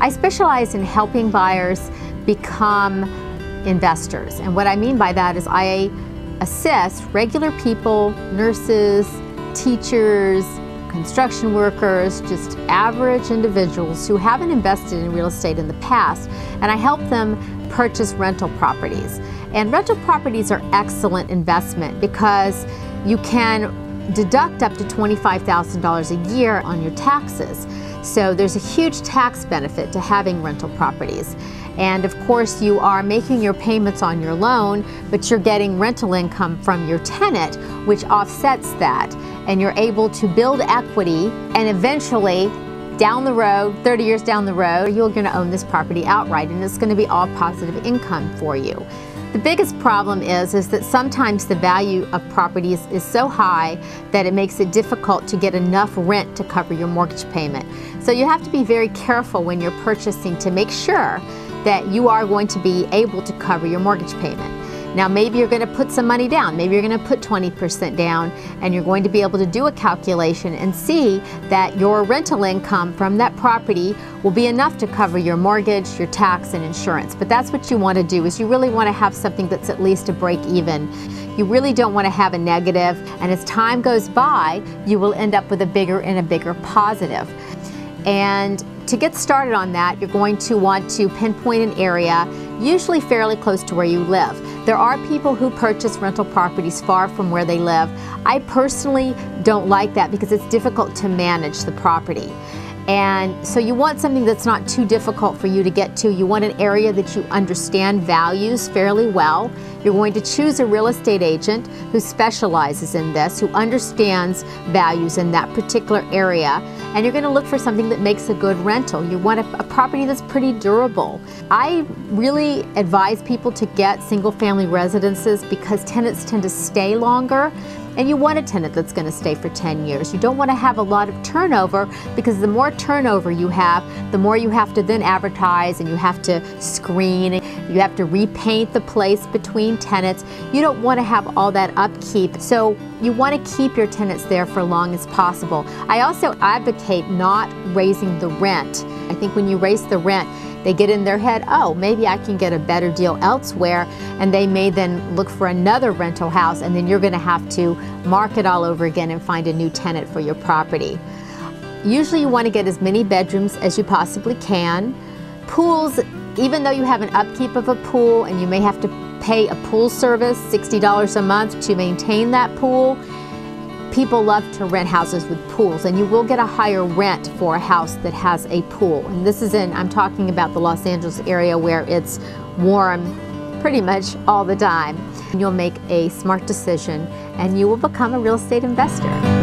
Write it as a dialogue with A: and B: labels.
A: I specialize in helping buyers become investors. And what I mean by that is I assist regular people, nurses, teachers, construction workers, just average individuals who haven't invested in real estate in the past, and I help them purchase rental properties. And rental properties are excellent investment because you can deduct up to $25,000 a year on your taxes. So there's a huge tax benefit to having rental properties. And of course you are making your payments on your loan, but you're getting rental income from your tenant, which offsets that. And you're able to build equity, and eventually down the road, 30 years down the road, you're going to own this property outright, and it's going to be all positive income for you. The biggest problem is that sometimes the value of properties is so high that it makes it difficult to get enough rent to cover your mortgage payment. So you have to be very careful when you're purchasing to make sure that you are going to be able to cover your mortgage payment. Now maybe you're going to put some money down, maybe you're going to put 20% down, and you're going to be able to do a calculation and see that your rental income from that property will be enough to cover your mortgage, your tax, and insurance. But that's what you want to do, is you really want to have something that's at least a break even. You really don't want to have a negative, and as time goes by, you will end up with a bigger and a bigger positive. And to get started on that, you're going to want to pinpoint an area, usually fairly close to where you live. There are people who purchase rental properties far from where they live. I personally don't like that because it's difficult to manage the property. And so you want something that's not too difficult for you to get to. You want an area that you understand values fairly well. You're going to choose a real estate agent who specializes in this, who understands values in that particular area, and you're going to look for something that makes a good rental. You want a property that's pretty durable. I really advise people to get single-family residences because tenants tend to stay longer. And you want a tenant that's going to stay for 10 years. You don't want to have a lot of turnover, because the more turnover you have, the more you have to then advertise, and you have to screen, and you have to repaint the place between tenants. You don't want to have all that upkeep. So you want to keep your tenants there for as long as possible. I also advocate not raising the rent. I think when you raise the rent, they get in their head, oh, maybe I can get a better deal elsewhere, and they may then look for another rental house, and then you're going to have to market all over again and find a new tenant for your property. Usually you want to get as many bedrooms as you possibly can. Pools, even though you have an upkeep of a pool and you may have to pay a pool service, $60 a month to maintain that pool, people love to rent houses with pools, and you will get a higher rent for a house that has a pool. And this is I'm talking about the Los Angeles area where it's warm pretty much all the time. You'll make a smart decision and you will become a real estate investor.